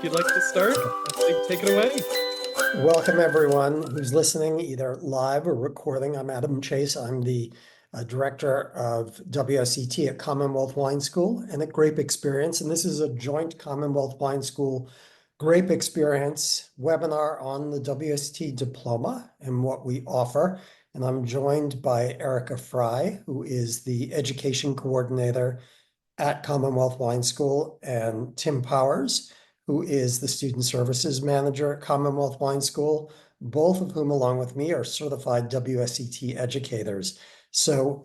if you'd like to start, take it away. Welcome, everyone who's listening, either live or recording. I'm Adam Chase. I'm the director of WSET at Commonwealth Wine School and at Grape Experience. And this is a joint Commonwealth Wine School Grape Experience webinar on the WSET Diploma and what we offer. And I'm joined by Erica Fry, who is the education coordinator at Commonwealth Wine School, and Tim Powers, who is the Student Services Manager at Commonwealth Wine School, both of whom, along with me, are certified WSET educators. So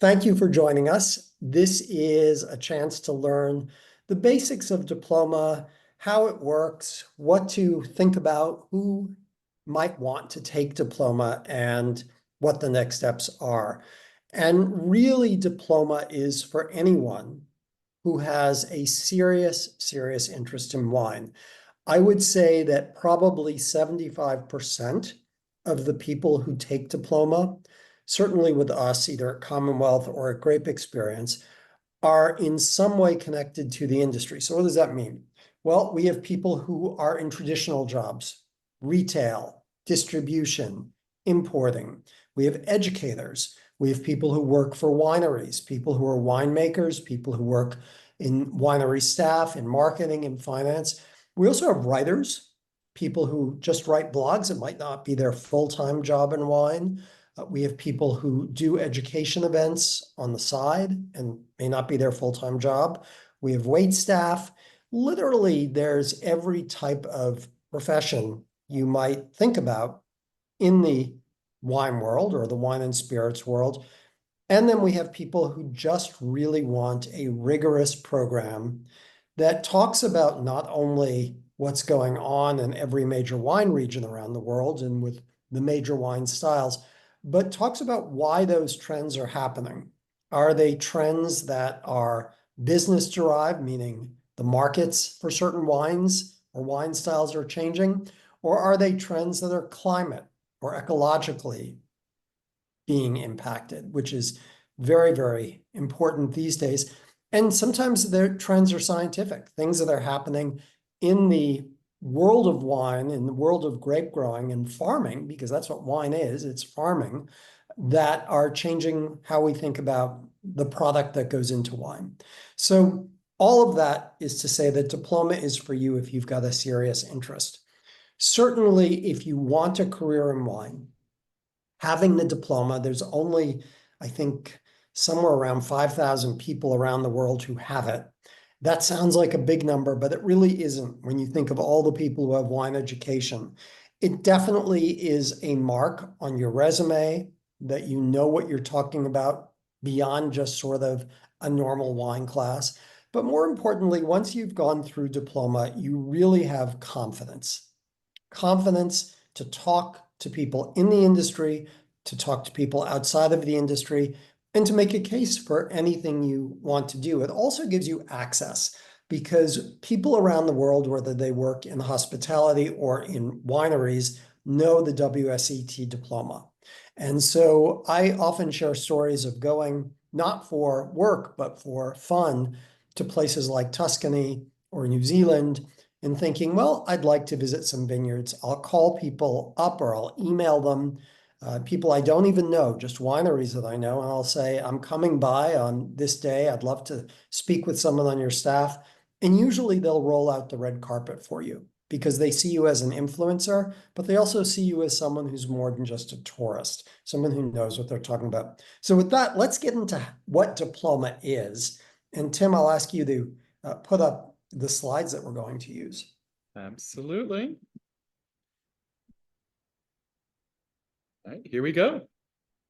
thank you for joining us. This is a chance to learn the basics of diploma, how it works, what to think about, who might want to take diploma, and what the next steps are. And really, diploma is for anyone who has a serious interest in wine. I would say that probably 75% of the people who take diploma, certainly with us, either at Commonwealth or at Grape Experience, are in some way connected to the industry. So what does that mean? Well, we have people who are in traditional jobs, retail, distribution, importing. We have educators. We have people who work for wineries, people who are winemakers, people who work in winery staff, in marketing, in finance. We also have writers, people who just write blogs. It might not be their full-time job in wine. We have people who do education events on the side and may not be their full-time job. We have wait staff. Literally, there's every type of profession you might think about in the wine world or the wine and spirits world. And then we have people who just really want a rigorous program that talks about not only what's going on in every major wine region around the world and with the major wine styles, but talks about why those trends are happening. Are they trends that are business derived, meaning the markets for certain wines or wine styles are changing? Or are they trends that are climate or ecologically being impacted, which is very, very important these days? And sometimes their trends are scientific, things that are happening in the world of wine, in the world of grape growing and farming, because that's what wine is, it's farming, that are changing how we think about the product that goes into wine. So all of that is to say that diploma is for you if you've got a serious interest. Certainly, if you want a career in wine, having the diploma, there's only, I think, somewhere around 5,000 people around the world who have it. That sounds like a big number, but it really isn't when you think of all the people who have wine education. It definitely is a mark on your resume that you know what you're talking about beyond just sort of a normal wine class. But more importantly, once you've gone through diploma, you really have confidence. Confidence to talk to people in the industry, to talk to people outside of the industry, and to make a case for anything you want to do. It also gives you access because people around the world, whether they work in hospitality or in wineries, know the WSET diploma. And so I often share stories of going not for work, but for fun to places like Tuscany or New Zealand and thinking, well, I'd like to visit some vineyards. I'll call people up or I'll email them, people I don't even know, just wineries that I know. And I'll say, I'm coming by on this day. I'd love to speak with someone on your staff. And usually they'll roll out the red carpet for you because they see you as an influencer, but they also see you as someone who's more than just a tourist, someone who knows what they're talking about. So with that, let's get into what diploma is. And Tim, I'll ask you to put up the slides that we're going to use. Absolutely. All right, here we go.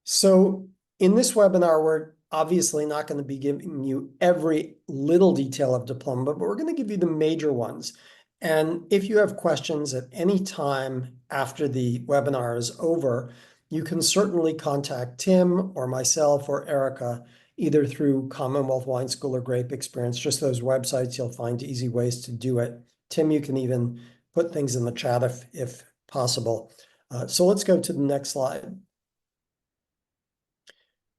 So in this webinar, we're obviously not going to be giving you every little detail of diploma, but we're going to give you the major ones. And if you have questions at any time after the webinar is over, you can certainly contact Tim or myself or Erica, either through Commonwealth Wine School or Grape Experience, just those websites. You'll find easy ways to do it. Tim, you can even put things in the chat if possible. So let's go to the next slide.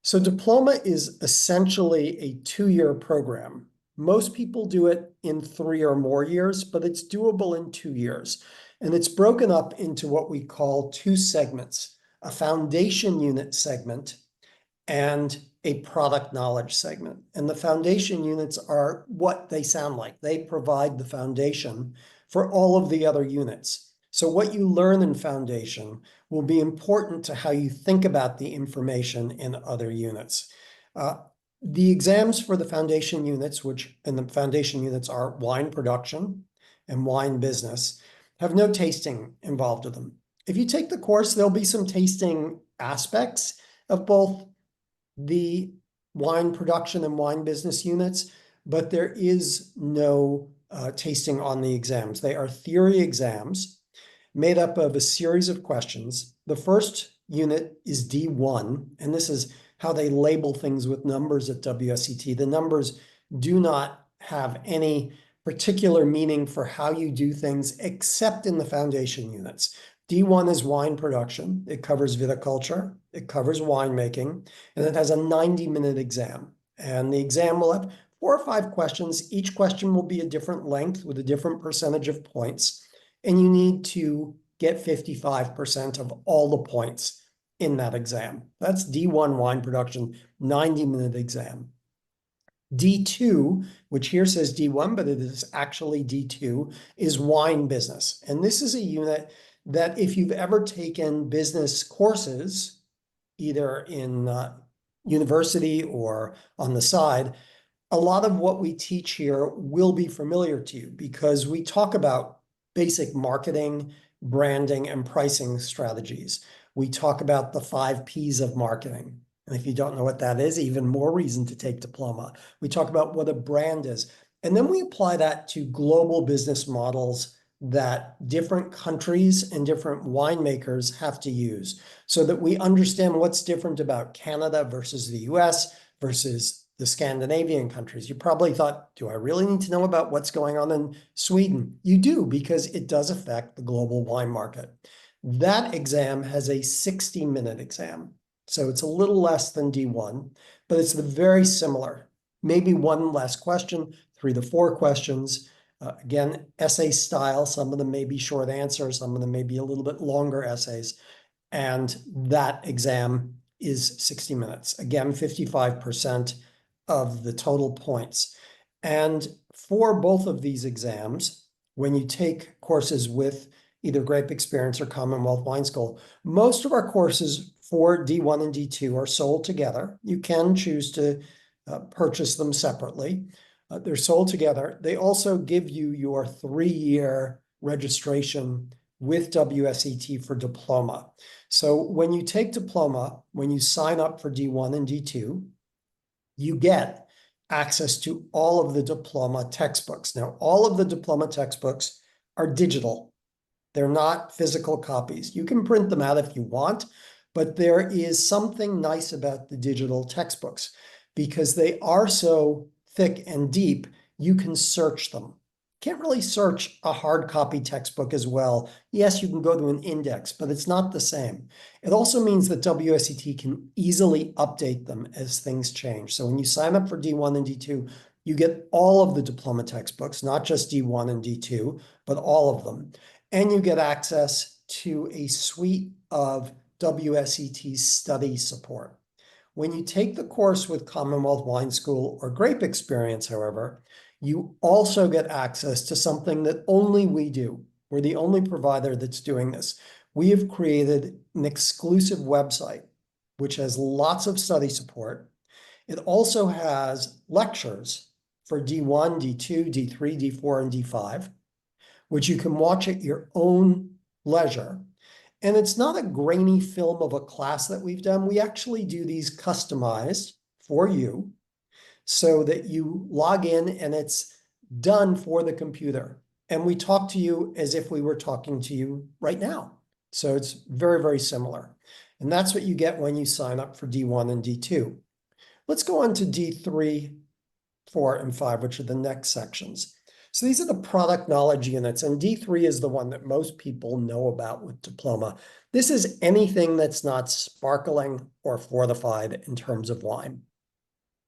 So diploma is essentially a 2-year program Most people do it in 3 or more years, but it's doable in 2 years. And it's broken up into what we call 2 segments, a foundation unit segment and a product knowledge segment. And the foundation units are what they sound like. They provide the foundation for all of the other units. So what you learn in foundation will be important to how you think about the information in other units. The exams for the foundation units, and the foundation units are wine production and wine business, have no tasting involved with them. If you take the course, there'll be some tasting aspects of both the wine production and wine business units, but there is no tasting on the exams. They are theory exams made up of a series of questions. The first unit is D1, and this is how they label things with numbers at WSET. The numbers do not have any particular meaning for how you do things except in the foundation units. D1 is wine production. It covers viticulture, it covers winemaking, and it has a 90-minute exam. And the exam will have 4 or 5 questions. Each question will be a different length with a different percentage of points. And you need to get 55% of all the points in that exam. That's D1 wine production, 90-minute exam. D2, which here says D1, but it is actually D2, is wine business. And this is a unit that if you've ever taken business courses, either in university or on the side, a lot of what we teach here will be familiar to you because we talk about basic marketing, branding, and pricing strategies. We talk about the 5 Ps of marketing. And if you don't know what that is, even more reason to take diploma. We talk about what a brand is. And then we apply that to global business models that different countries and different winemakers have to use so that we understand what's different about Canada versus the US versus the Scandinavian countries. You probably thought, do I really need to know about what's going on in Sweden? You do, because it does affect the global wine market. That exam has a 60-minute exam. So it's a little less than D1, but it's very similar. Maybe 1 less question, 3 to 4 questions. Again, essay style, some of them may be short answers, some of them may be a little bit longer essays. And that exam is 60 minutes. Again, 55% of the total points. And for both of these exams, when you take courses with either Grape Experience or Commonwealth Wine School, most of our courses for D1 and D2 are sold together. You can choose to purchase them separately. They're sold together. They also give you your 3-year registration with WSET for diploma. So when you take diploma, when you sign up for D1 and D2, you get access to all of the diploma textbooks. Now, all of the diploma textbooks are digital. They're not physical copies. You can print them out if you want, but there is something nice about the digital textbooks because they are so thick and deep, you can search them. Can't really search a hard copy textbook as well. Yes, you can go to an index, but it's not the same. It also means that WSET can easily update them as things change. So when you sign up for D1 and D2, you get all of the diploma textbooks, not just D1 and D2, but all of them. And you get access to a suite of WSET study support. When you take the course with Commonwealth Wine School or Grape Experience, however, you also get access to something that only we do. We're the only provider that's doing this. We have created an exclusive website, which has lots of study support. It also has lectures for D1, D2, D3, D4, and D5, which you can watch at your own leisure. And it's not a grainy film of a class that we've done. We actually do these customized for you so that you log in and it's done for the computer. And we talk to you as if we were talking to you right now. So it's very, very similar. And that's what you get when you sign up for D1 and D2. Let's go on to D3, 4, and 5, which are the next sections. So these are the product knowledge units, and D3 is the one that most people know about with diploma. This is anything that's not sparkling or fortified in terms of wine.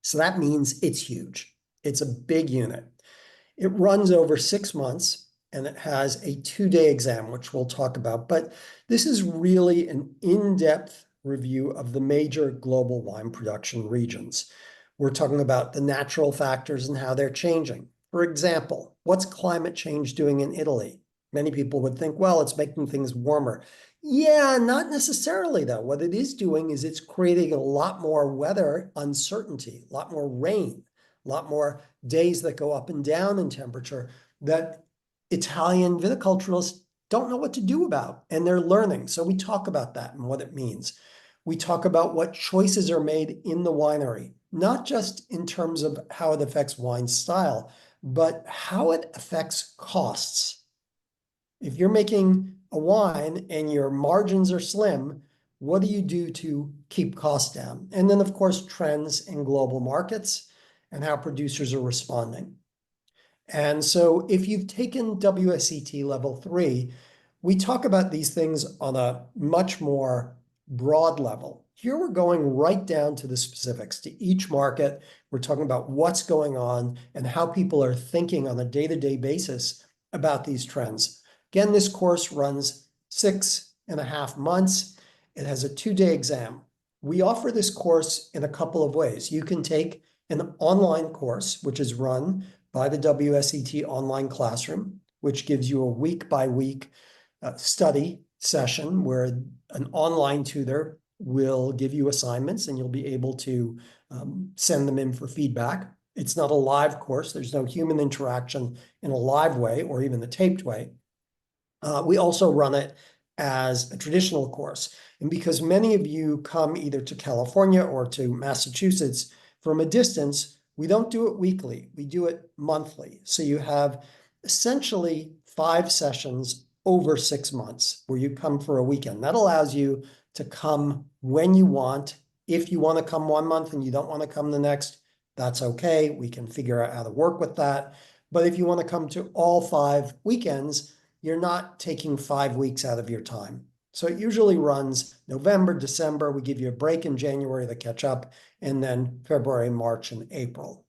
So that means it's huge. It's a big unit. It runs over 6 months and it has a 2-day exam, which we'll talk about. But this is really an in-depth review of the major global wine production regions. We're talking about the natural factors and how they're changing. For example, what's climate change doing in Italy? Many people would think, well, it's making things warmer. Yeah, not necessarily though. What it is doing is it's creating a lot more weather uncertainty, a lot more rain, a lot more days that go up and down in temperature that Italian viticulturalists don't know what to do about, and they're learning. So we talk about that and what it means. We talk about what choices are made in the winery, not just in terms of how it affects wine style, but how it affects costs. If you're making a wine and your margins are slim, what do you do to keep costs down? And then, of course, trends in global markets and how producers are responding. And so if you've taken WSET level 3, we talk about these things on a much more broad level. Here we're going right down to the specifics, to each market. We're talking about what's going on and how people are thinking on a day-to-day basis about these trends. Again, this course runs 6.5 months. It has a 2-day exam. We offer this course in a couple of ways. You can take an online course, which is run by the WSET online classroom, which gives you a week-by-week study session where an online tutor will give you assignments and you'll be able to send them in for feedback. It's not a live course. There's no human interaction in a live way or even a taped way. We also run it as a traditional course. And because many of you come either to California or to Massachusetts from a distance, we don't do it weekly. We do it monthly. So you have essentially 5 sessions over 6 months where you come for a weekend. That allows you to come when you want. If you want to come 1 month and you don't want to come the next, that's okay. We can figure out how to work with that. But if you want to come to all 5 weekends, you're not taking 5 weeks out of your time. So it usually runs November, December. We give you a break in January to catch up, and then February, March, and April.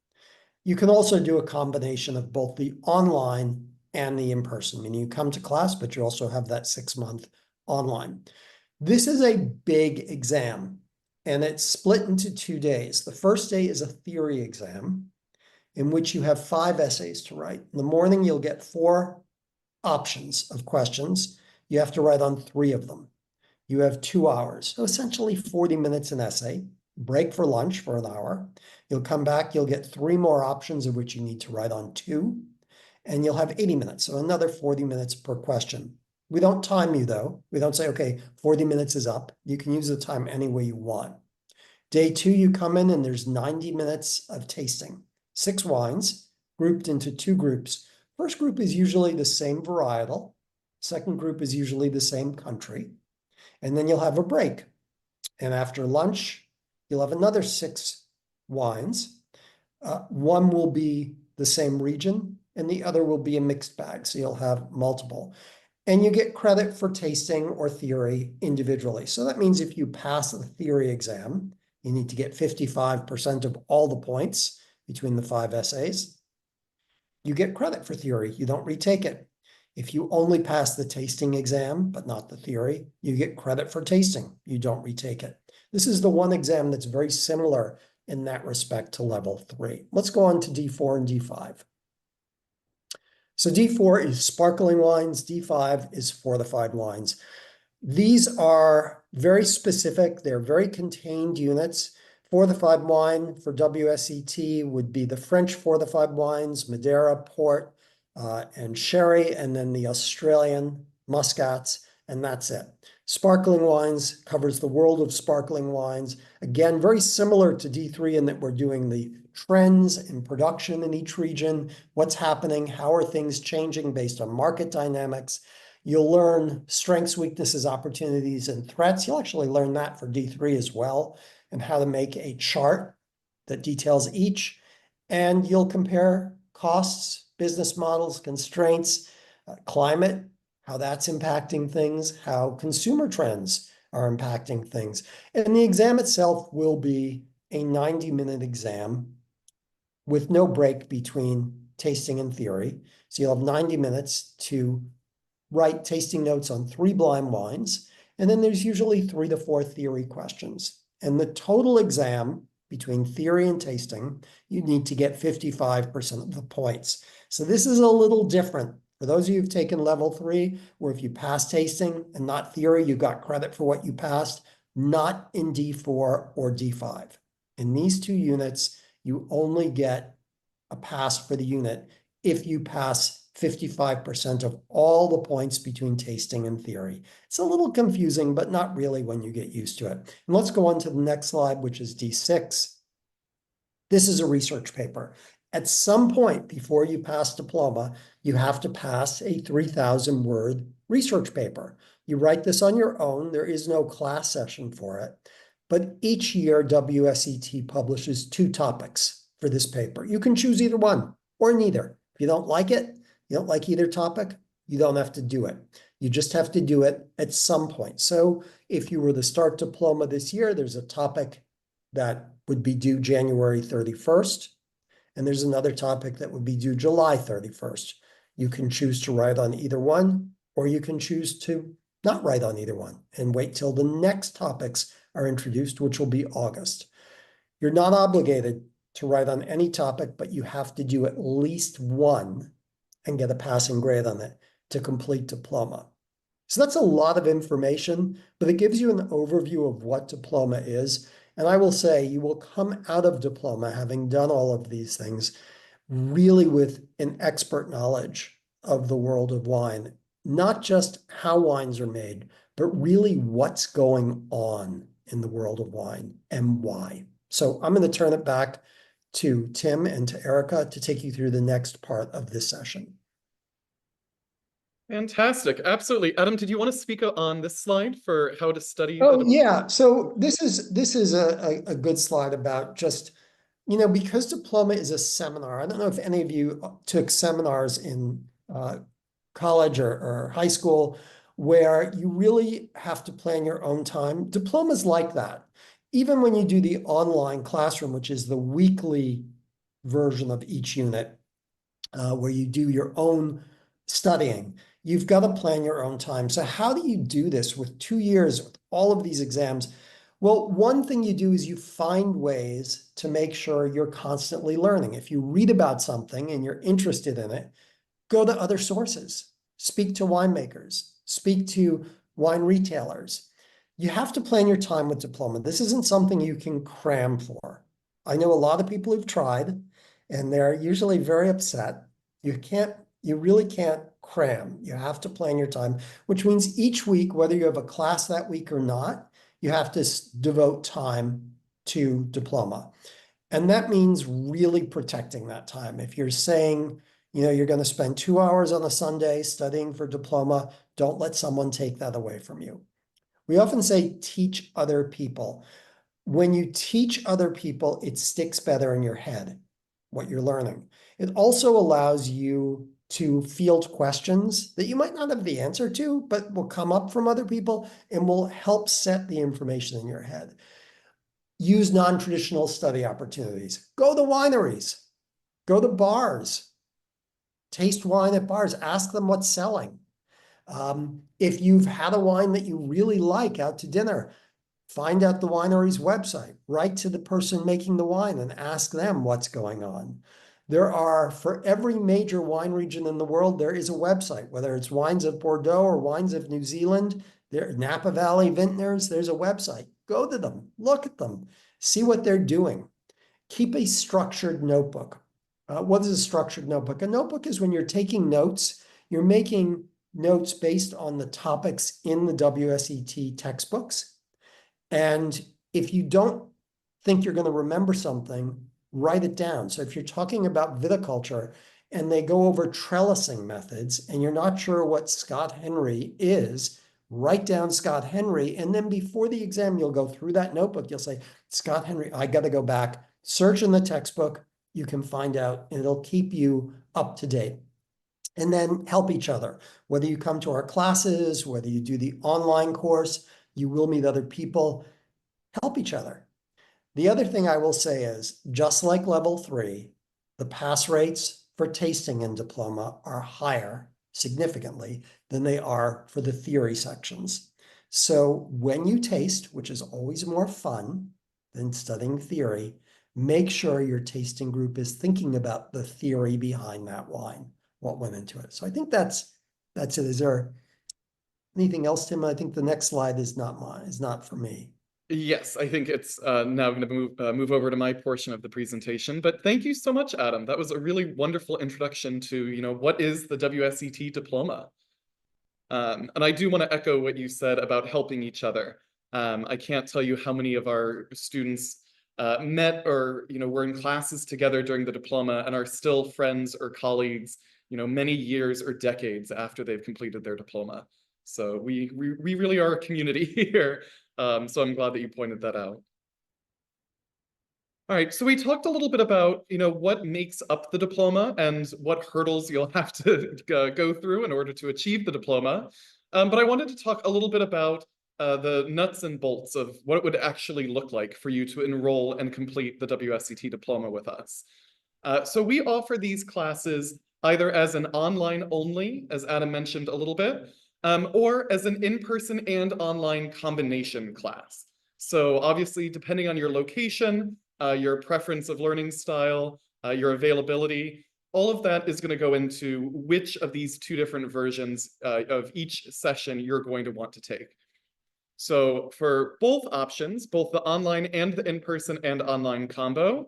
You can also do a combination of both the online and the in-person, meaning you come to class, but you also have that 6-month online. This is a big exam, and it's split into 2 days. The first day is a theory exam in which you have 5 essays to write. In the morning, you'll get 4 options of questions. You have to write on 3 of them. You have 2 hours, so essentially 40 minutes an essay, break for lunch for an hour. You'll come back, you'll get 3 more options of which you need to write on 2, and you'll have 80 minutes, so another 40 minutes per question. We don't time you though. We don't say, okay, 40 minutes is up. You can use the time any way you want. Day 2, you come in and there's 90 minutes of tasting. 6 wines grouped into 2 groups. First group is usually the same varietal. Second group is usually the same country. And then you'll have a break. And after lunch, you'll have another 6 wines. One will be the same region and the other will be a mixed bag. So you'll have multiple. And you get credit for tasting or theory individually. So that means if you pass the theory exam, you need to get 55% of all the points between the 5 essays. You get credit for theory. You don't retake it. If you only pass the tasting exam, but not the theory, you get credit for tasting. You don't retake it. This is the one exam that's very similar in that respect to level 3. Let's go on to D4 and D5. So D4 is sparkling wines. D5 is fortified wines. These are very specific. They're very contained units. Fortified wine for WSET would be the French fortified wines, Madeira, Port, and Sherry, and then the Australian Muscats, and that's it. Sparkling wines covers the world of sparkling wines. Again, very similar to D3 in that we're doing the trends in production in each region, what's happening, how are things changing based on market dynamics. You'll learn strengths, weaknesses, opportunities, and threats. You'll actually learn that for D3 as well, and how to make a chart that details each. And you'll compare costs, business models, constraints, climate, how that's impacting things, how consumer trends are impacting things. And the exam itself will be a 90-minute exam. with no break between tasting and theory. So you'll have 90 minutes to write tasting notes on 3 blind wines. And then there's usually 3 to 4 theory questions. And the total exam between theory and tasting, you need to get 55% of the points. So this is a little different. For those of you who've taken level 3, where if you pass tasting and not theory, you got credit for what you passed, not in D4 or D5. In these 2 units, you only get a pass for the unit if you pass 55% of all the points between tasting and theory. It's a little confusing, but not really when you get used to it. And let's go on to the next slide, which is D6. This is a research paper. At some point before you pass diploma, you have to pass a 3,000 word research paper. You write this on your own. There is no class session for it. But each year, WSET publishes 2 topics for this paper. You can choose either one or neither. If you don't like it, you don't like either topic, you don't have to do it. You just have to do it at some point. So if you were to start diploma this year, there's a topic that would be due January 31st. And there's another topic that would be due July 31st. You can choose to write on either one, or you can choose to not write on either one and wait till the next topics are introduced, which will be August. You're not obligated to write on any topic, but you have to do at least one and get a passing grade on it to complete diploma. So that's a lot of information, but it gives you an overview of what diploma is. And I will say you will come out of diploma having done all of these things really with an expert knowledge of the world of wine, not just how wines are made, but really what's going on in the world of wine and why. So I'm going to turn it back to Tim and to Erica to take you through the next part of this session. Fantastic. Absolutely. Adam, did you want to speak on this slide for how to study? Oh, yeah. So this is a good slide about just, because diploma is a seminar. I don't know if any of you took seminars in college or high school where you really have to plan your own time. Diploma's like that. Even when you do the online classroom, which is the weekly version of each unit, where you do your own studying, you've got to plan your own time. So how do you do this with 2 years, with all of these exams? Well, one thing you do is you find ways to make sure you're constantly learning. If you read about something and you're interested in it, go to other sources, speak to winemakers, speak to wine retailers. You have to plan your time with diploma. This isn't something you can cram for. I know a lot of people who've tried, and they're usually very upset. You really can't cram. You have to plan your time, which means each week, whether you have a class that week or not, you have to devote time to diploma. And that means really protecting that time. If you're saying, you're going to spend 2 hours on a Sunday studying for diploma, don't let someone take that away from you. We often say teach other people. When you teach other people, it sticks better in your head, what you're learning. It also allows you to field questions that you might not have the answer to, but will come up from other people and will help set the information in your head. Use non-traditional study opportunities. Go to wineries, go to bars, taste wine at bars, ask them what's selling. If you've had a wine that you really like out to dinner, find out the winery's website, write to the person making the wine and ask them what's going on. There are, for every major wine region in the world, there is a website, whether it's Wines of Bordeaux or Wines of New Zealand, Napa Valley Vintners, there's a website. Go to them, look at them, see what they're doing. Keep a structured notebook. What is a structured notebook? A notebook is when you're taking notes, you're making notes based on the topics in the WSET textbooks. And if you don't think you're going to remember something, write it down. So if you're talking about viticulture and they go over trellising methods and you're not sure what Scott Henry is, write down Scott Henry. And then before the exam, you'll go through that notebook. You'll say, Scott Henry, I got to go back, search in the textbook. You can find out, and it'll keep you up to date. And then help each other. Whether you come to our classes, whether you do the online course, you will meet other people. Help each other. The other thing I will say is, just like level 3, the pass rates for tasting and diploma are higher significantly than they are for the theory sections. So when you taste, which is always more fun than studying theory, make sure your tasting group is thinking about the theory behind that wine, what went into it. So I think that's it. Is there anything else, Tim? I think the next slide is not for me. Yes, I think it's now going to move over to my portion of the presentation. But thank you so much, Adam. That was a really wonderful introduction to, what is the WSET diploma? And I do want to echo what you said about helping each other. I can't tell you how many of our students met or, were in classes together during the diploma and are still friends or colleagues, many years or decades after they've completed their diploma. So we really are a community here. So I'm glad that you pointed that out. All right, so we talked a little bit about, what makes up the diploma and what hurdles you'll have to go through in order to achieve the diploma. But I wanted to talk a little bit about the nuts and bolts of what it would actually look like for you to enroll and complete the WSET diploma with us. So we offer these classes either as an online only, as Adam mentioned a little bit, or as an in-person and online combination class. So obviously, depending on your location, your preference of learning style, your availability, all of that is going to go into which of these two different versions of each session you're going to want to take. So for both options, both the online and the in-person and online combo,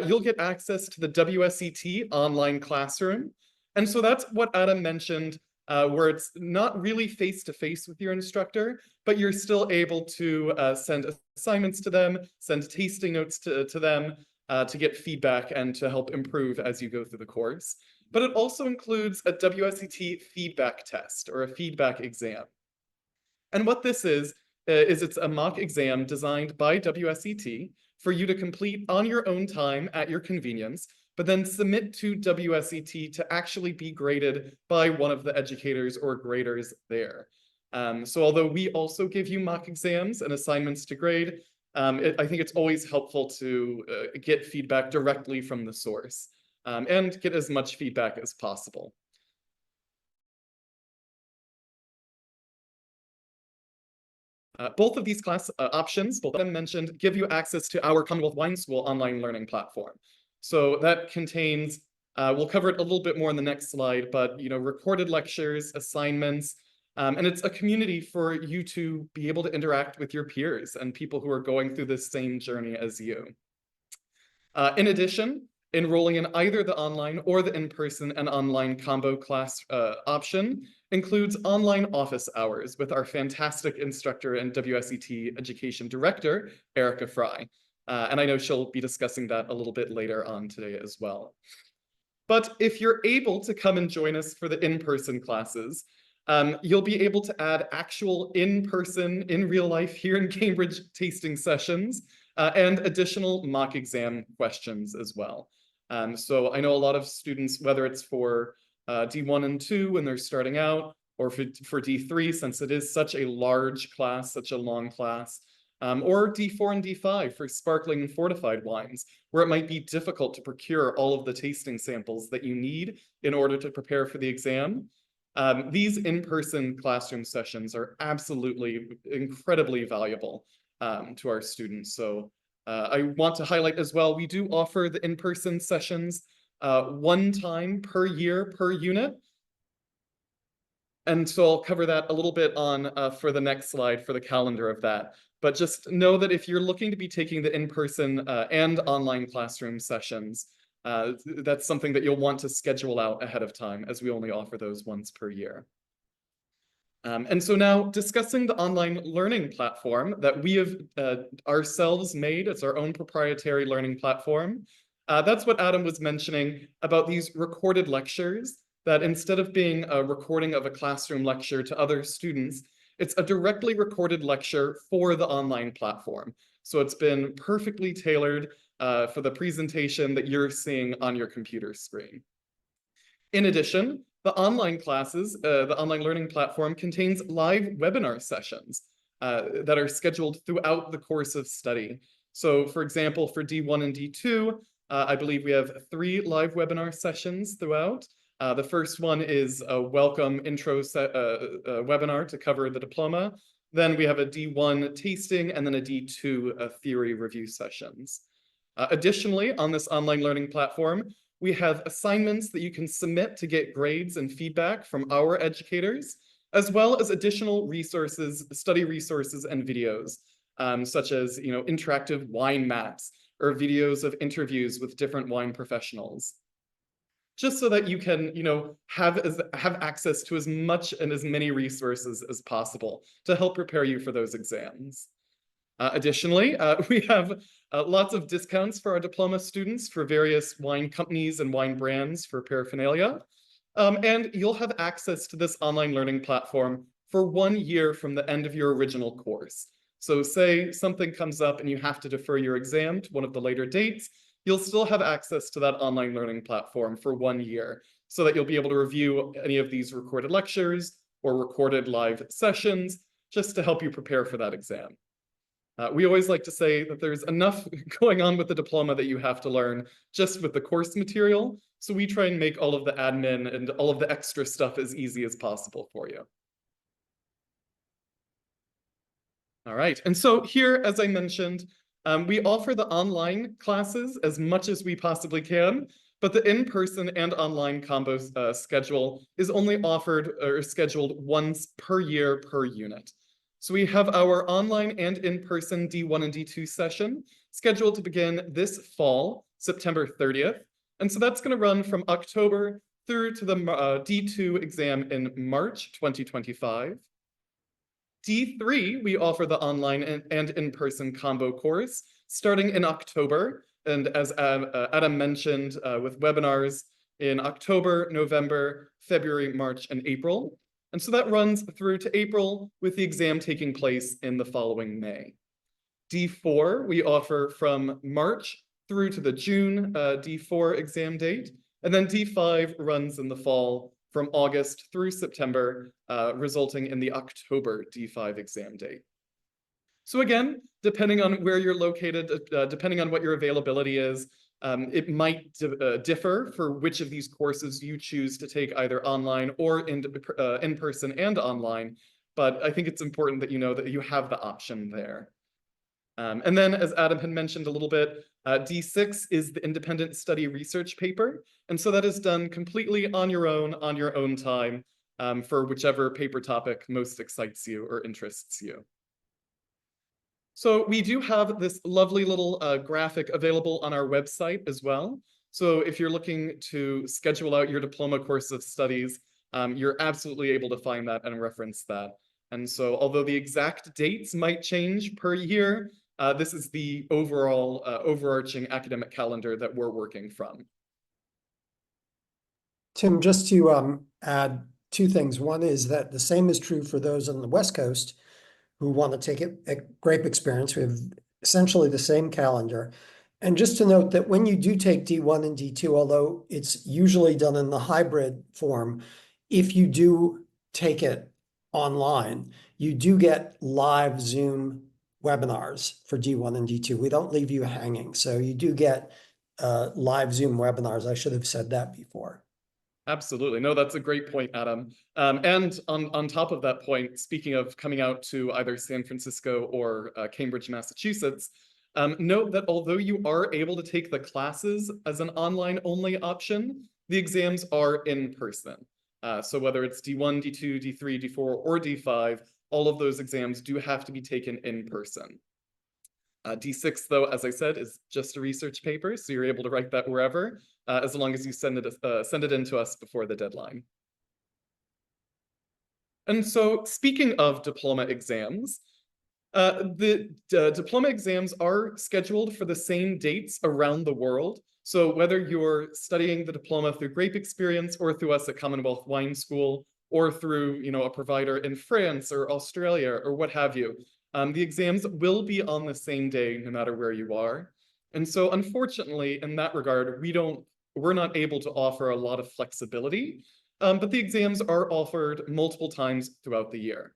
you'll get access to the WSET online classroom. And so that's what Adam mentioned, where it's not really face-to-face with your instructor, but you're still able to send assignments to them, send tasting notes to them, to get feedback and to help improve as you go through the course. But it also includes a WSET feedback test or a feedback exam. And what this is it's a mock exam designed by WSET for you to complete on your own time at your convenience, but then submit to WSET to actually be graded by one of the educators or graders there. So although we also give you mock exams and assignments to grade, I think it's always helpful to get feedback directly from the source and get as much feedback as possible. Both of these class options, both of them mentioned, give you access to our Commonwealth Wine School online learning platform. So that contains, we'll cover it a little bit more in the next slide, but recorded lectures, assignments, and it's a community for you to be able to interact with your peers and people who are going through the same journey as you. In addition, enrolling in either the online or the in-person and online combo class option includes online office hours with our fantastic instructor and WSET education director, Erica Fry. And I know she'll be discussing that a little bit later on today as well. But if you're able to come and join us for the in-person classes, you'll be able to add actual in-person, in real life here in Cambridge tasting sessions and additional mock exam questions as well. So I know a lot of students, whether it's for D1 and 2 when they're starting out, or for D3, since it is such a large class, such a long class, or D4 and D5 for sparkling and fortified wines, where it might be difficult to procure all of the tasting samples that you need in order to prepare for the exam. These in-person classroom sessions are absolutely incredibly valuable to our students. So I want to highlight as well, we do offer the in-person sessions one time per year per unit. And so I'll cover that a little bit on for the next slide for the calendar of that. But just know that if you're looking to be taking the in-person and online classroom sessions, that's something that you'll want to schedule out ahead of time, as we only offer those once per year. And so now discussing the online learning platform that we have ourselves made. It's our own proprietary learning platform. That's what Adam was mentioning about these recorded lectures, that instead of being a recording of a classroom lecture to other students, it's a directly recorded lecture for the online platform. So it's been perfectly tailored for the presentation that you're seeing on your computer screen. In addition, the online classes, the online learning platform contains live webinar sessions that are scheduled throughout the course of study. So for example, for D1 and D2, I believe we have 3 live webinar sessions throughout. The first one is a welcome intro webinar to cover the diploma. Then we have a D1 tasting and then a D2 theory review sessions. Additionally, on this online learning platform, we have assignments that you can submit to get grades and feedback from our educators, as well as additional resources, study resources and videos, such as interactive wine maps or videos of interviews with different wine professionals, just so that you can have access to as much and as many resources as possible to help prepare you for those exams. Additionally, we have lots of discounts for our diploma students for various wine companies and wine brands for paraphernalia. And you'll have access to this online learning platform for 1 year from the end of your original course. So say something comes up and you have to defer your exam to one of the later dates, you'll still have access to that online learning platform for 1 year so that you'll be able to review any of these recorded lectures or recorded live sessions just to help you prepare for that exam. We always like to say that there's enough going on with the diploma that you have to learn just with the course material. So we try and make all of the admin and all of the extra stuff as easy as possible for you. All right, and so here, as I mentioned, we offer the online classes as much as we possibly can, but the in-person and online combo schedule is only offered or scheduled once per year per unit. So we have our online and in-person D1 and D2 session scheduled to begin this fall, September 30th. And so that's going to run from October through to the D2 exam in March 2025. D3, we offer the online and in-person combo course starting in October. And as Adam mentioned, with webinars in October, November, February, March, and April. And so that runs through to April with the exam taking place in the following May. D4, we offer from March through to the June D4 exam date. And then D5 runs in the fall from August through September, resulting in the October D5 exam date. So again, depending on where you're located, depending on what your availability is, it might differ for which of these courses you choose to take either online or in person and online. But I think it's important that you know that you have the option there. And then, as Adam had mentioned a little bit, D6 is the independent study research paper. And so that is done completely on your own time, for whichever paper topic most excites you or interests you. So we do have this lovely little graphic available on our website as well. So if you're looking to schedule out your diploma course of studies, you're absolutely able to find that and reference that. And so although the exact dates might change per year, this is the overall overarching academic calendar that we're working from. Tim, just to add 2 things. One is that the same is true for those on the West Coast who want to take it at Grape Experience. We have essentially the same calendar. And just to note that when you do take D1 and D2, although it's usually done in the hybrid form, if you do take it online, you do get live Zoom webinars for D1 and D2. We don't leave you hanging. So you do get live Zoom webinars. I should have said that before. Absolutely. No, that's a great point, Adam. And on top of that point, speaking of coming out to either San Francisco or Cambridge, Massachusetts, note that although you are able to take the classes as an online-only option, the exams are in person. So whether it's D1, D2, D3, D4, or D5, all of those exams do have to be taken in person. D6, though, as I said, is just a research paper, so you're able to write that wherever, as long as you send it in to us before the deadline. And so, speaking of diploma exams, the diploma exams are scheduled for the same dates around the world. So whether you're studying the diploma through Grape Experience or through us at Commonwealth Wine School, or through a provider in France or Australia or what have you, the exams will be on the same day, no matter where you are. And so unfortunately, in that regard, we're not able to offer a lot of flexibility, but the exams are offered multiple times throughout the year.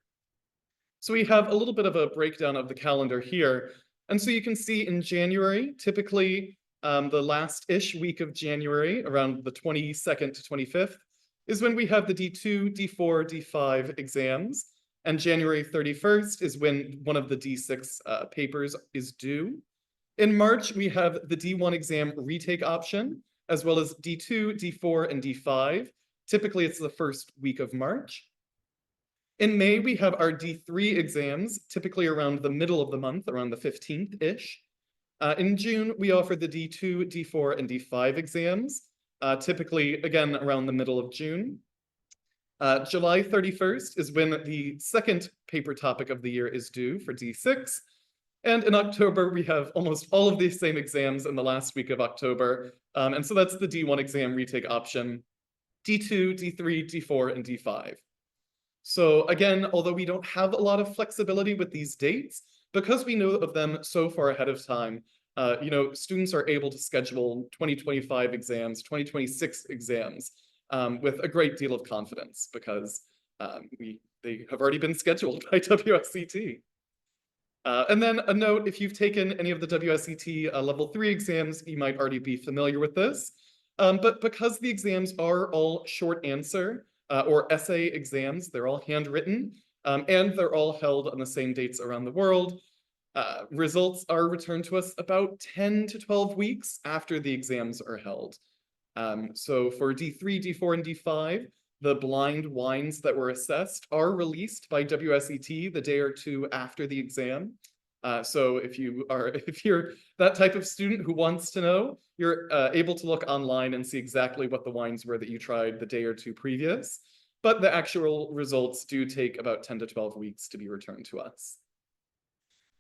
So we have a little bit of a breakdown of the calendar here. And so you can see in January, typically The last-ish week of January, around the 22nd to 25th, is when we have the D2, D4, D5 exams. And January 31st is when one of the D6 papers is due. In March, we have the D1 exam retake option, as well as D2, D4, and D5. Typically, it's the first week of March. In May, we have our D3 exams, typically around the middle of the month, around the 15th-ish. In June, we offer the D2, D4, and D5 exams, typically, again, around the middle of June. July 31st is when the second paper topic of the year is due for D6. And in October, we have almost all of these same exams in the last week of October. And so that's the D1 exam retake option, D2, D3, D4, and D5. So again, although we don't have a lot of flexibility with these dates, because we know of them so far ahead of time, students are able to schedule 2025 exams, 2026 exams with a great deal of confidence because they have already been scheduled by WSET. And then a note, if you've taken any of the WSET level 3 exams, you might already be familiar with this. But because the exams are all short answer or essay exams, they're all handwritten, and they're all held on the same dates around the world, results are returned to us about 10 to 12 weeks after the exams are held. So for D3, D4, and D5, the blind wines that were assessed are released by WSET the day or two after the exam. So if you're that type of student who wants to know, you're able to look online and see exactly what the wines were that you tried the day or two previous. But the actual results do take about 10 to 12 weeks to be returned to us.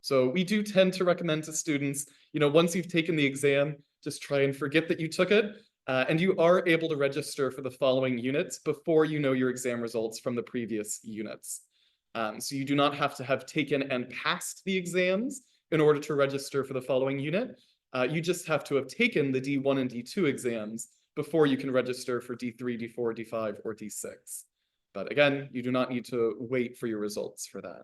So we do tend to recommend to students, once you've taken the exam, just try and forget that you took it. And you are able to register for the following units before you know your exam results from the previous units. So you do not have to have taken and passed the exams in order to register for the following unit. You just have to have taken the D1 and D2 exams before you can register for D3, D4, D5, or D6. But again, you do not need to wait for your results for that.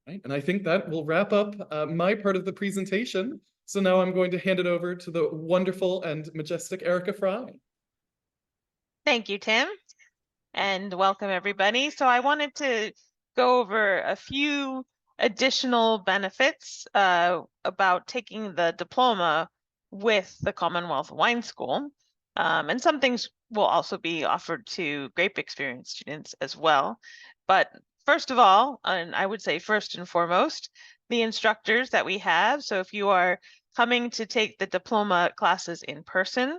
Right, and I think that will wrap up my part of the presentation. So now I'm going to hand it over to the wonderful and majestic Erica Fry. Thank you, Tim, and welcome everybody. So I wanted to go over a few additional benefits about taking the diploma with the Commonwealth Wine School. And some things will also be offered to Grape Experience students as well. But first of all, and I would say first and foremost, the instructors that we have. So if you are coming to take the diploma classes in person,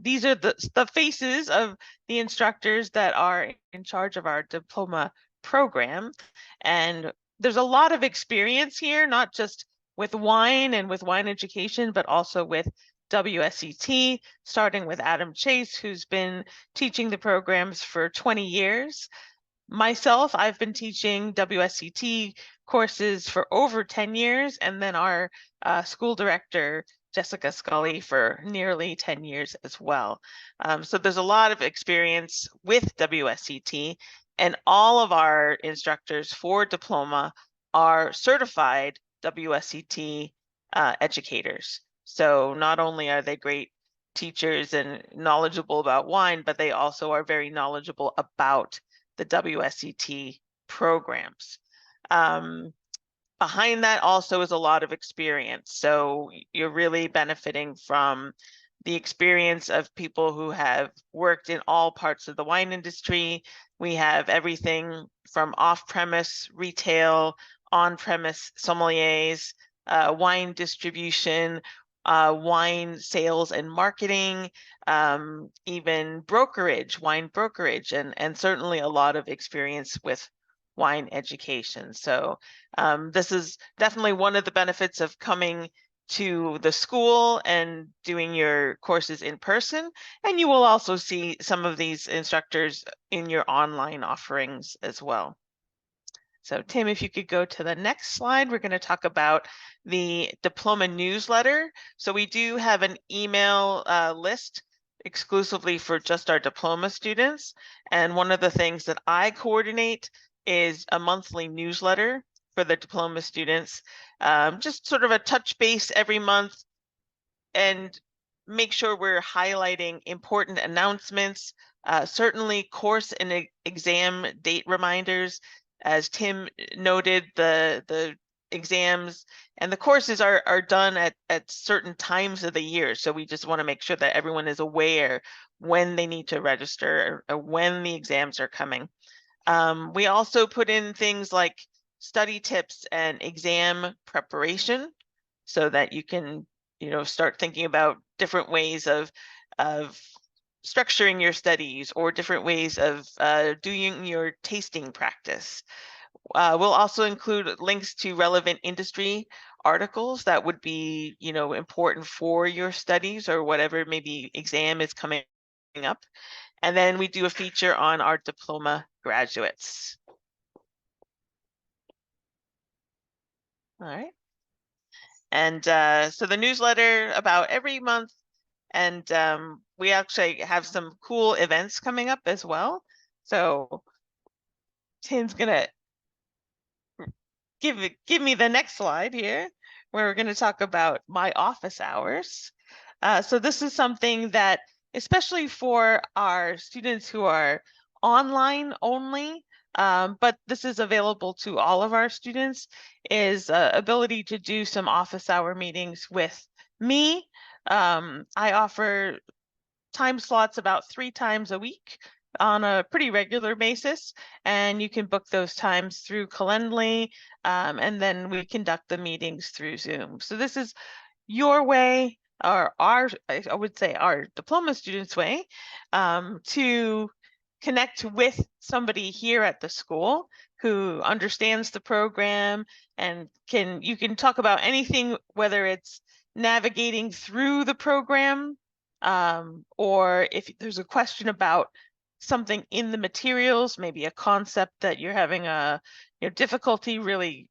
these are the faces of the instructors that are in charge of our diploma program. And there's a lot of experience here, not just with wine and with wine education, but also with WSET, starting with Adam Chase, who's been teaching the programs for 20 years. Myself, I've been teaching WSET courses for over 10 years, and then our school director, Jessica Scully, for nearly 10 years as well. So there's a lot of experience with WSET, and all of our instructors for diploma are certified WSET educators. So not only are they great teachers and knowledgeable about wine, but they also are very knowledgeable about the WSET programs. Behind that also is a lot of experience. So you're really benefiting from the experience of people who have worked in all parts of the wine industry. We have everything from off-premise retail, on-premise sommeliers, wine distribution, wine sales and marketing, even brokerage, wine brokerage, and certainly a lot of experience with wine education. So this is definitely one of the benefits of coming to the school and doing your courses in person. And you will also see some of these instructors in your online offerings as well. So Tim, if you could go to the next slide, we're going to talk about the diploma newsletter. So we do have an email list exclusively for just our diploma students. And one of the things that I coordinate is a monthly newsletter for the diploma students. Just sort of a touch base every month and make sure we're highlighting important announcements, certainly course and exam date reminders. As Tim noted, the exams and the courses are done at certain times of the year. So we just want to make sure that everyone is aware when they need to register or when the exams are coming. We also put in things like study tips and exam preparation so that you can, start thinking about different ways of structuring your studies or different ways of doing your tasting practice. We'll also include links to relevant industry articles that would be, important for your studies or whatever maybe exam is coming up. And then we do a feature on our diploma graduates. All right. And so the newsletter about every month, and we actually have some cool events coming up as well. So Tim's gonna give me the next slide here, where we're going to talk about my office hours. So this is something that, especially for our students who are online only, but this is available to all of our students, is ability to do some office hour meetings with me. I offer time slots about 3 times a week on a pretty regular basis, and you can book those times through Calendly, and then we conduct the meetings through Zoom. So this is your way, or I would say our diploma students' way, to connect with somebody here at the school who understands the program and you can talk about anything, whether it's navigating through the program, or if there's a question about something in the materials, maybe a concept that you're having a difficulty really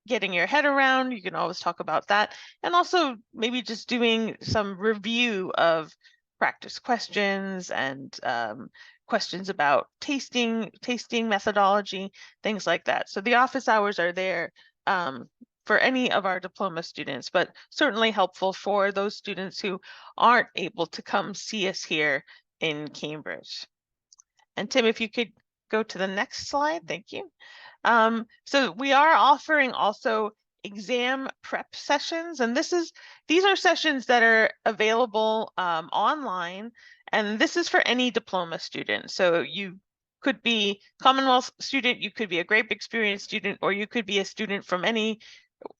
getting your head around, you can always talk about that. And also maybe just doing some review of practice questions and questions about tasting methodology, things like that. So the office hours are there for any of our diploma students, but certainly helpful for those students who aren't able to come see us here in Cambridge. And Tim, if you could go to the next slide, thank you. So we are offering also exam prep sessions, and these are sessions that are available online, and this is for any diploma student. So you could be Commonwealth student, you could be a Grape Experience student, or you could be a student from any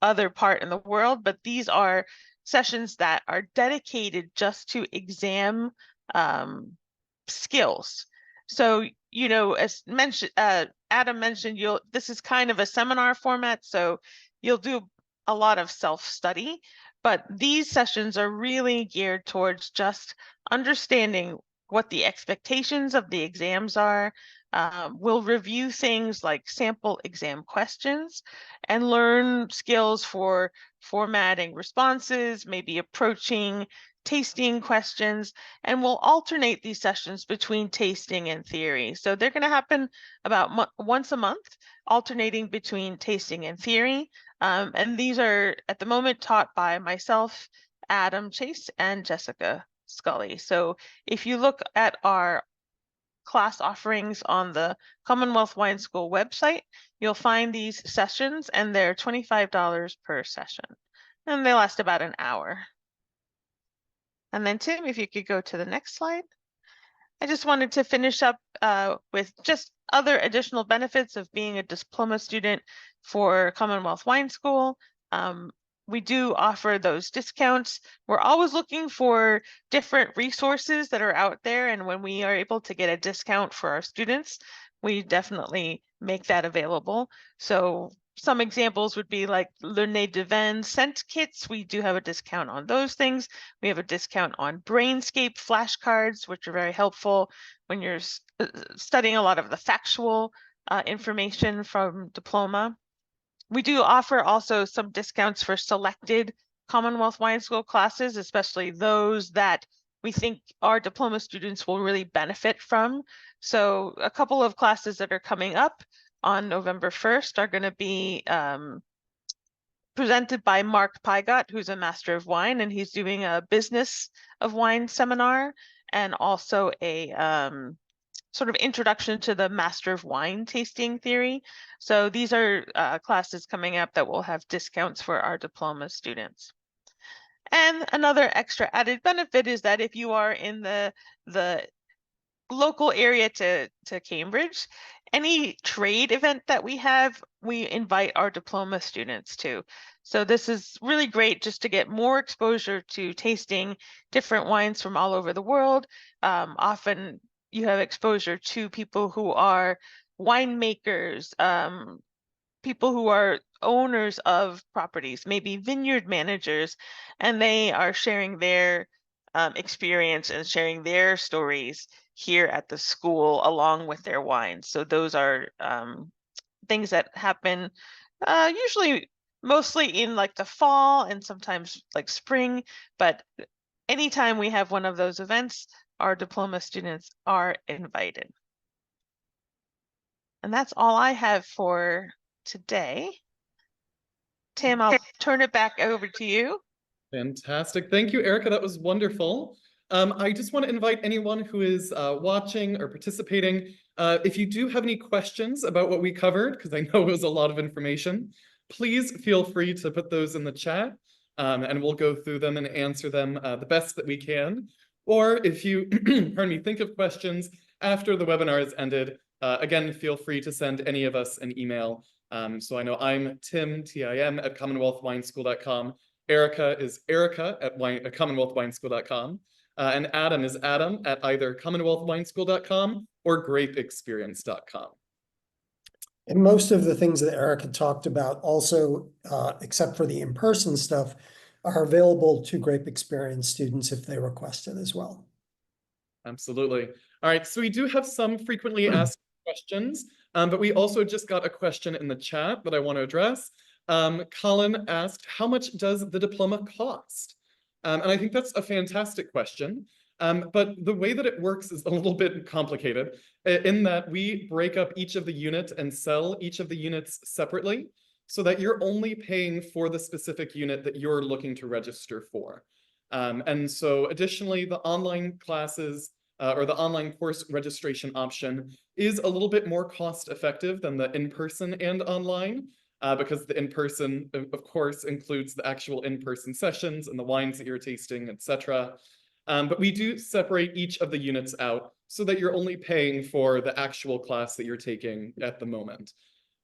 other part in the world, but these are sessions that are dedicated just to exam skills. So, as mentioned, Adam mentioned, this is kind of a seminar format, so you'll do a lot of self-study, but these sessions are really geared towards just understanding what the expectations of the exams are. We'll review things like sample exam questions and learn skills for formatting responses, maybe approaching tasting questions, and we'll alternate these sessions between tasting and theory. So they're going to happen about once a month, alternating between tasting and theory. And these are at the moment taught by myself, Adam Chase, and Jessica Scully. So if you look at our class offerings on the Commonwealth Wine School website, you'll find these sessions, and they're $25 per session, and they last about an hour. And then Tim, if you could go to the next slide. I just wanted to finish up with just other additional benefits of being a diploma student for Commonwealth Wine School. We do offer those discounts. We're always looking for different resources that are out there, and when we are able to get a discount for our students, we definitely make that available. So some examples would be like Le Nez de Vin scent kits. We do have a discount on those things. We have a discount on Brainscape flashcards, which are very helpful when you're studying a lot of the factual information from diploma. We do offer also some discounts for selected Commonwealth Wine School classes, especially those that we think our diploma students will really benefit from. So a couple of classes that are coming up on November 1st are going to be presented by Mark Pygott, who's a Master of Wine, and he's doing a Business of Wine seminar and also a sort of introduction to the Master of Wine tasting theory. So these are classes coming up that will have discounts for our diploma students. And another extra added benefit is that if you are in the local area to Cambridge, any trade event that we have, we invite our diploma students to. So this is really great just to get more exposure to tasting different wines from all over the world. Often you have exposure to people who are winemakers, people who are owners of properties, maybe vineyard managers, and they are sharing their experience and sharing their stories here at the school along with their wines. So those are things that happen usually mostly in like the fall and sometimes like spring, but anytime we have one of those events, our diploma students are invited. And that's all I have for today. Tim, I'll turn it back over to you. Fantastic. Thank you, Erica. That was wonderful. I just want to invite anyone who is watching or participating, if you do have any questions about what we covered, because I know it was a lot of information, please feel free to put those in the chat, and we'll go through them and answer them the best that we can. Or if you, pardon me, think of questions after the webinar has ended, again, feel free to send any of us an email. So I know I'm Tim, T-I-M, at commonwealthwineschool.com. Erica is Erica at commonwealthwineschool.com. And Adam is Adam at either commonwealthwineschool.com or grapeexperience.com. And most of the things that Erica talked about also, except for the in-person stuff, are available to Grape Experience students if they request it as well. Absolutely. All right, so we do have some frequently asked questions, but we also just got a question in the chat that I want to address. Colin asked, how much does the diploma cost? And I think that's a fantastic question. But the way that it works is a little bit complicated in that we break up each of the units and sell each of the units separately so that you're only paying for the specific unit that you're looking to register for. And so additionally, the online classes or the online course registration option is a little bit more cost effective than the in-person and online. Because the in-person, of course, includes the actual in-person sessions and the wines that you're tasting, etc. But we do separate each of the units out so that you're only paying for the actual class that you're taking at the moment.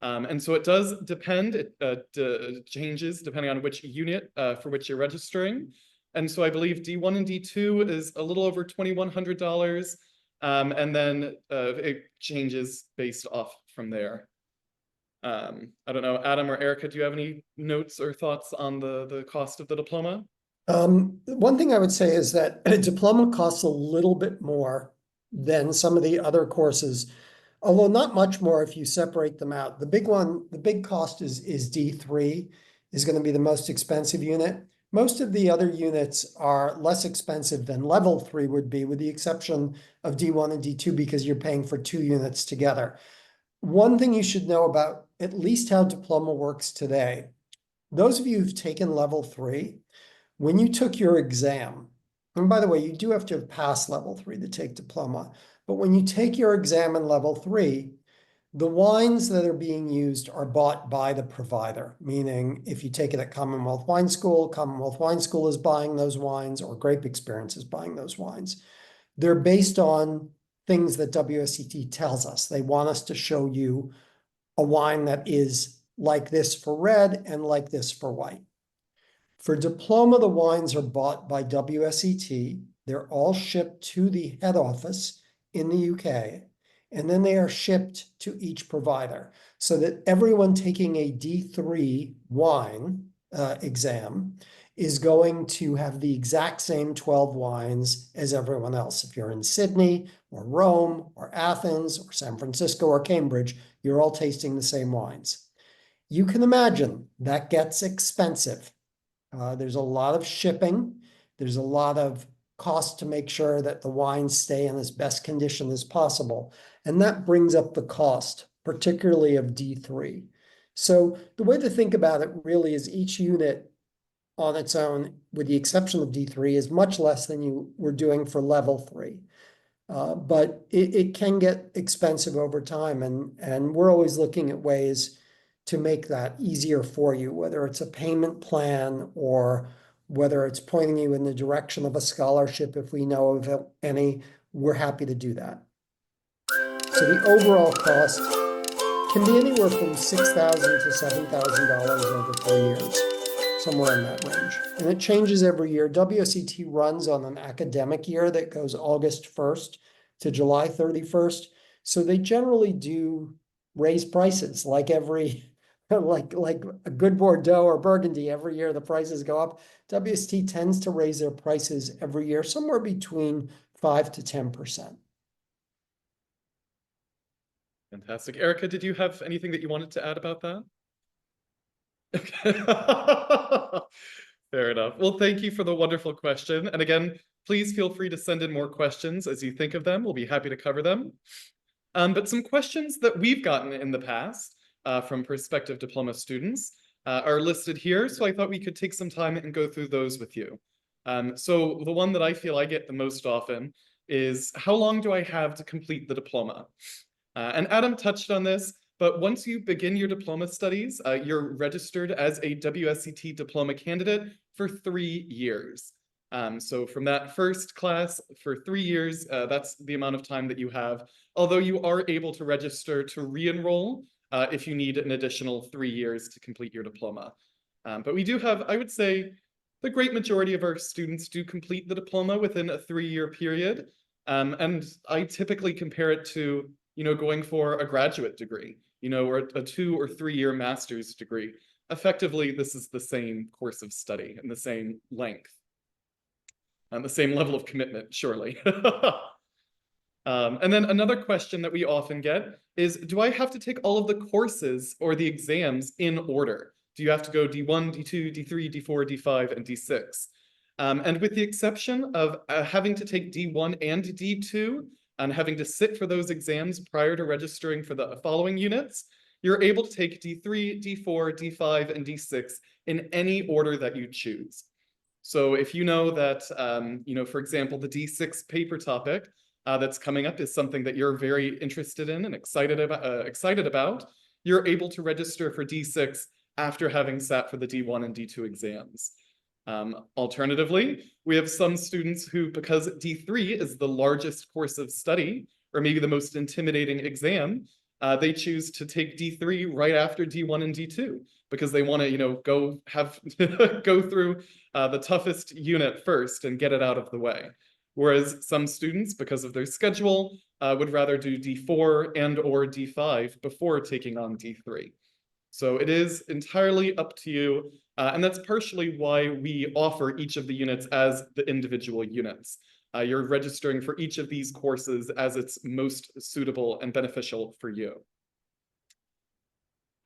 And so it does depend, it changes depending on which unit for which you're registering. And so I believe D1 and D2 is a little over $2,100. And then it changes based off from there. I don't know, Adam or Erica, do you have any notes or thoughts on the cost of the diploma? One thing I would say is that a diploma costs a little bit more than some of the other courses, although not much more if you separate them out. The big cost is D3, is going to be the most expensive unit. Most of the other units are less expensive than level 3 would be, with the exception of D1 and D2, because you're paying for 2 units together. One thing you should know about at least how diploma works today, those of you who've taken level 3, when you took your exam, and by the way, you do have to have passed level 3 to take diploma, but when you take your exam in level 3, the wines that are being used are bought by the provider, meaning if you take it at Commonwealth Wine School is buying those wines, or Grape Experience is buying those wines. They're based on things that WSET tells us. They want us to show you a wine that is like this for red and like this for white. For diploma, the wines are bought by WSET. They're all shipped to the head office in the UK, and then they are shipped to each provider so that everyone taking a D3 wine exam is going to have the exact same 12 wines as everyone else. If you're in Sydney or Rome or Athens or San Francisco or Cambridge, you're all tasting the same wines. You can imagine that gets expensive. There's a lot of shipping. There's a lot of cost to make sure that the wines stay in as best condition as possible. And that brings up the cost particularly of D3. So the way to think about it really is each unit on its own, with the exception of D3, is much less than you were doing for level 3. But it can get expensive over time, and we're always looking at ways to make that easier for you, whether it's a payment plan or whether it's pointing you in the direction of a scholarship. If we know of any, we're happy to do that. So the overall cost can be anywhere from $6,000 to $7,000 over 4 years, somewhere in that range. And it changes every year. WSET runs on an academic year that goes August 1st to July 31st. So they generally do raise prices like like a good Bordeaux or Burgundy. Every year the prices go up. WSET tends to raise their prices every year, somewhere between 5 to 10%. Fantastic. Erica, did you have anything that you wanted to add about that? Fair enough. Well, thank you for the wonderful question. And again, please feel free to send in more questions as you think of them. We'll be happy to cover them. But some questions that we've gotten in the past from prospective diploma students are listed here. So I thought we could take some time and go through those with you. So the one that I feel I get the most often is, how long do I have to complete the diploma? And Adam touched on this, but once you begin your diploma studies, you're registered as a WSET diploma candidate for 3 years. So from that first class for 3 years, that's the amount of time that you have, although you are able to register to re-enroll if you need an additional 3 years to complete your diploma. But we do have, I would say, the great majority of our students do complete the diploma within a 3-year period. And I typically compare it to, going for a graduate degree, or a 2 or 3 year master's degree. Effectively, this is the same course of study and the same length. And the same level of commitment, surely. And then another question that we often get is, do I have to take all of the courses or the exams in order? Do you have to go D1, D2, D3, D4, D5, and D6? And with the exception of having to take D1 and D2, and having to sit for those exams prior to registering for the following units, you're able to take D3, D4, D5, and D6 in any order that you choose. So if you know that, for example, the D6 paper topic that's coming up is something that you're very interested in and excited about, you're able to register for D6 after having sat for the D1 and D2 exams. Alternatively, we have some students who, because D3 is the largest course of study, or maybe the most intimidating exam, they choose to take D3 right after D1 and D2, because they want to, go through the toughest unit first and get it out of the way. Whereas some students, because of their schedule, would rather do D4 and or D5 before taking on D3. So it is entirely up to you. And that's partially why we offer each of the units as the individual units. You're registering for each of these courses as it's most suitable and beneficial for you.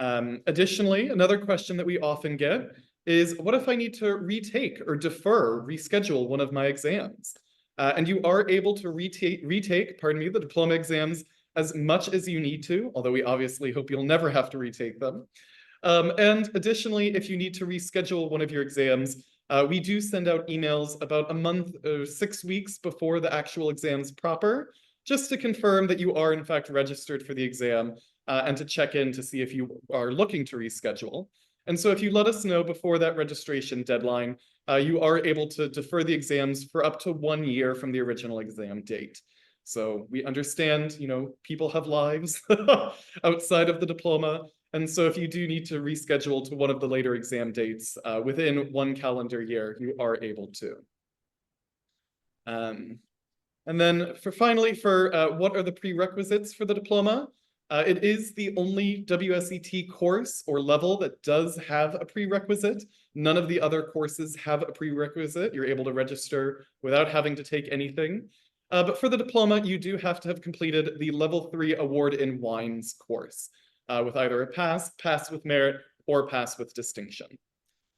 Additionally, another question that we often get is, what if I need to retake or reschedule one of my exams? And you are able to retake the diploma exams as much as you need to, although we obviously hope you'll never have to retake them. And additionally, if you need to reschedule one of your exams, we do send out emails about a month or 6 weeks before the actual exams proper, just to confirm that you are in fact registered for the exam and to check in to see if you are looking to reschedule. And so if you let us know before that registration deadline, you are able to defer the exams for up to 1 year from the original exam date. So we understand, people have lives outside of the diploma. And so if you do need to reschedule to one of the later exam dates within 1 calendar year, you are able to. And then finally, what are the prerequisites for the diploma? It is the only WSET course or level that does have a prerequisite. None of the other courses have a prerequisite. You're able to register without having to take anything. But for the diploma, you do have to have completed the Level 3 Award in Wines course with either a pass with merit, or pass with distinction.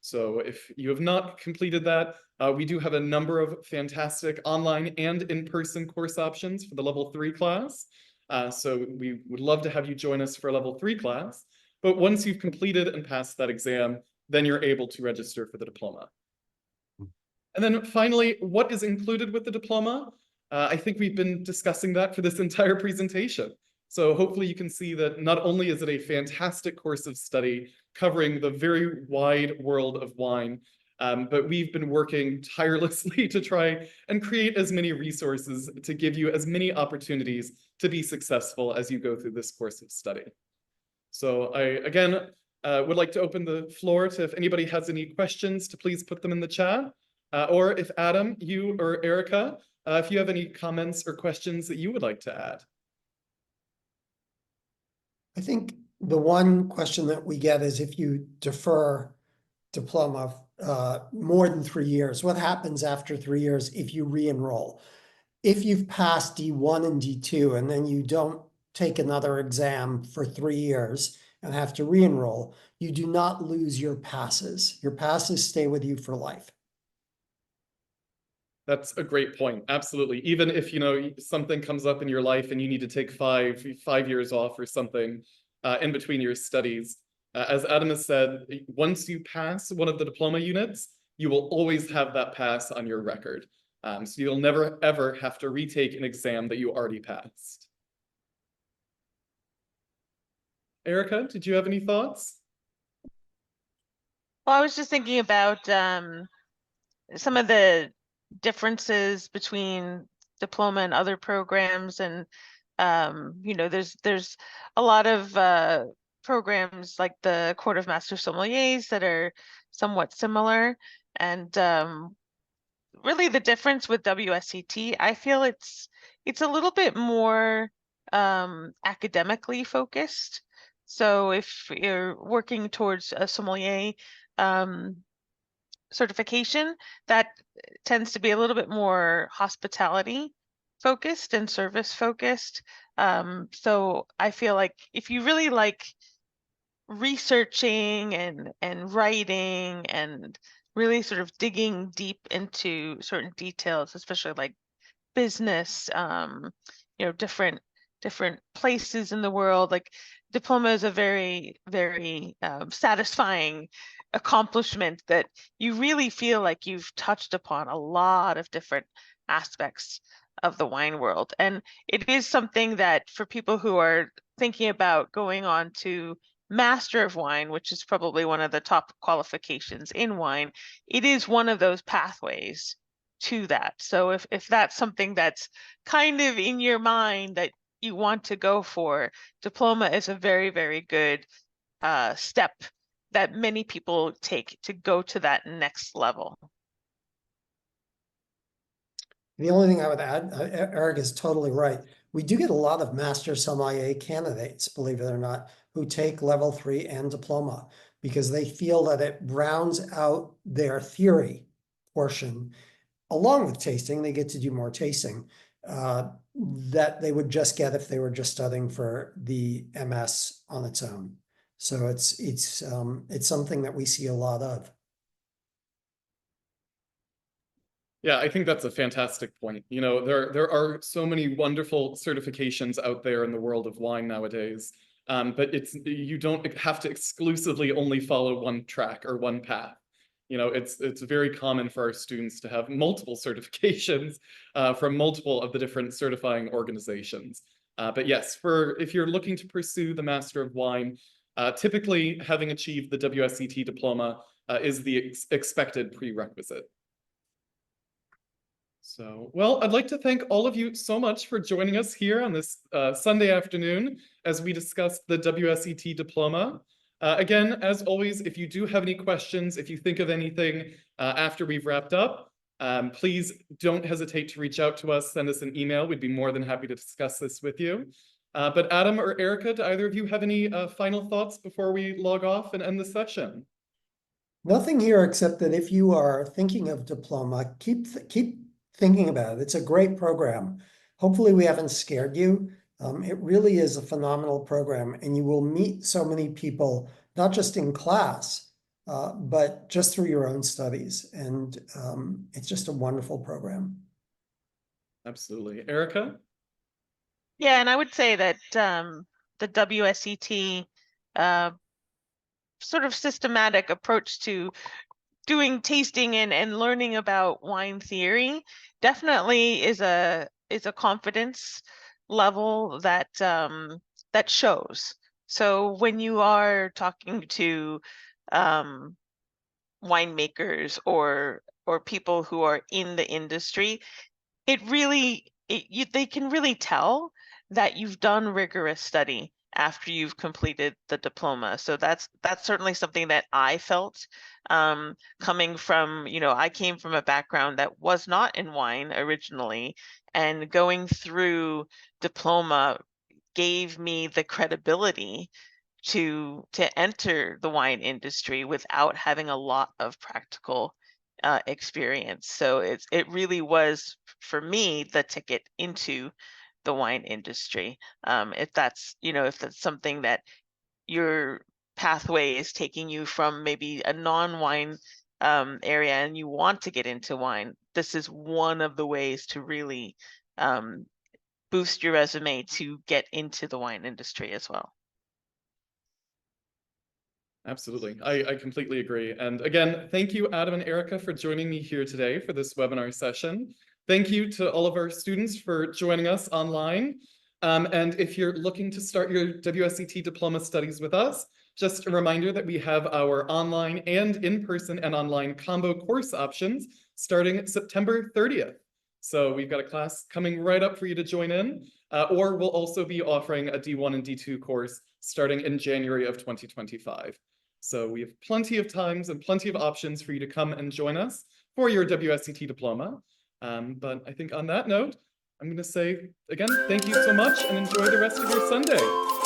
So if you have not completed that, we do have a number of fantastic online and in-person course options for the Level 3 class. So we would love to have you join us for a level 3 class. But once you've completed and passed that exam, then you're able to register for the diploma. And then finally, what is included with the diploma? I think we've been discussing that for this entire presentation. So hopefully you can see that not only is it a fantastic course of study covering the very wide world of wine, but we've been working tirelessly to try and create as many resources to give you as many opportunities to be successful as you go through this course of study. So I, again, would like to open the floor to if anybody has any questions to please put them in the chat. Or if Adam, you or Erica, if you have any comments or questions that you would like to add. I think the one question that we get is if you defer diploma more than 3 years, what happens after 3 years if you re-enroll? If you've passed D1 and D2 and then you don't take another exam for 3 years and have to re-enroll, you do not lose your passes. Your passes stay with you for life. That's a great point. Absolutely. Even if, you know, something comes up in your life and you need to take five years off or something in between your studies, as Adam has said, once you pass one of the diploma units, you will always have that pass on your record. So you'll never, ever have to retake an exam that you already passed. Erica, did you have any thoughts? Well, I was just thinking about some of the differences between diploma and other programs, and you know, there's a lot of programs like the Court of Master Sommeliers that are somewhat similar, and really the difference with WSET, I feel it's a little bit more academically focused. So if you're working towards a sommelier certification, that tends to be a little bit more hospitality focused and service focused. So I feel like if you really like researching and writing and really sort of digging deep into certain details, especially like business, you know, different places in the world, like diploma is a very, very satisfying accomplishment that you really feel like you've touched upon a lot of different aspects of the wine world. And it is something that for people who are thinking about going on to Master of Wine, which is probably one of the top qualifications in wine, it is one of those pathways to that. So if that's something that's kind of in your mind that you want to go for, diploma is a very, very good step that many people take to go to that next level. The only thing I would add, Eric is totally right. We do get a lot of master sommelier candidates, believe it or not, who take level 3 and diploma because they feel that it rounds out their theory portion. Along with tasting, they get to do more tasting that they would just get if they were just studying for the MS on its own. So it's something that we see a lot of. Yeah, I think that's a fantastic point. You know, there are so many wonderful certifications out there in the world of wine nowadays, but you don't have to exclusively only follow one track or one path. You know, it's very common for our students to have multiple certifications from multiple of the different certifying organizations. But yes, if you're looking to pursue the Master of Wine, typically having achieved the WSET diploma is the expected prerequisite. So, well, I'd like to thank all of you so much for joining us here on this Sunday afternoon as we discuss the WSET diploma. Again, as always, if you do have any questions, if you think of anything after we've wrapped up, please don't hesitate to reach out to us, send us an email. We'd be more than happy to discuss this with you. But Adam or Erica, do either of you have any final thoughts before we log off and end the session? Nothing here except that if you are thinking of diploma, keep thinking about it. It's a great program. Hopefully we haven't scared you. It really is a phenomenal program, and you will meet so many people, not just in class, but just through your own studies. And it's just a wonderful program. Absolutely. Erica? Yeah, and I would say that the WSET sort of systematic approach to doing tasting and learning about wine theory definitely is a confidence level that that shows. So when you are talking to winemakers or people who are in the industry, it really they can really tell that you've done rigorous study after you've completed the diploma. So that's certainly something that I felt, coming from, I came from a background that was not in wine originally, and going through diploma gave me the credibility to enter the wine industry without having a lot of practical experience. So it really was for me the ticket into the wine industry. If that's, if that's something that your pathway is taking you from maybe a non-wine area and you want to get into wine, this is one of the ways to really boost your resume to get into the wine industry as well. Absolutely. I completely agree. And again, thank you, Adam and Erica, for joining me here today for this webinar session. Thank you to all of our students for joining us online. And if you're looking to start your WSET Diploma studies with us, just a reminder that we have our online and in-person and online combo course options starting September 30th. So we've got a class coming right up for you to join in, or we'll also be offering a D1 and D2 course starting in January of 2025. So we have plenty of times and plenty of options for you to come and join us for your WSET diploma. But I think on that note, I'm going to say, again, thank you so much and enjoy the rest of your Sunday.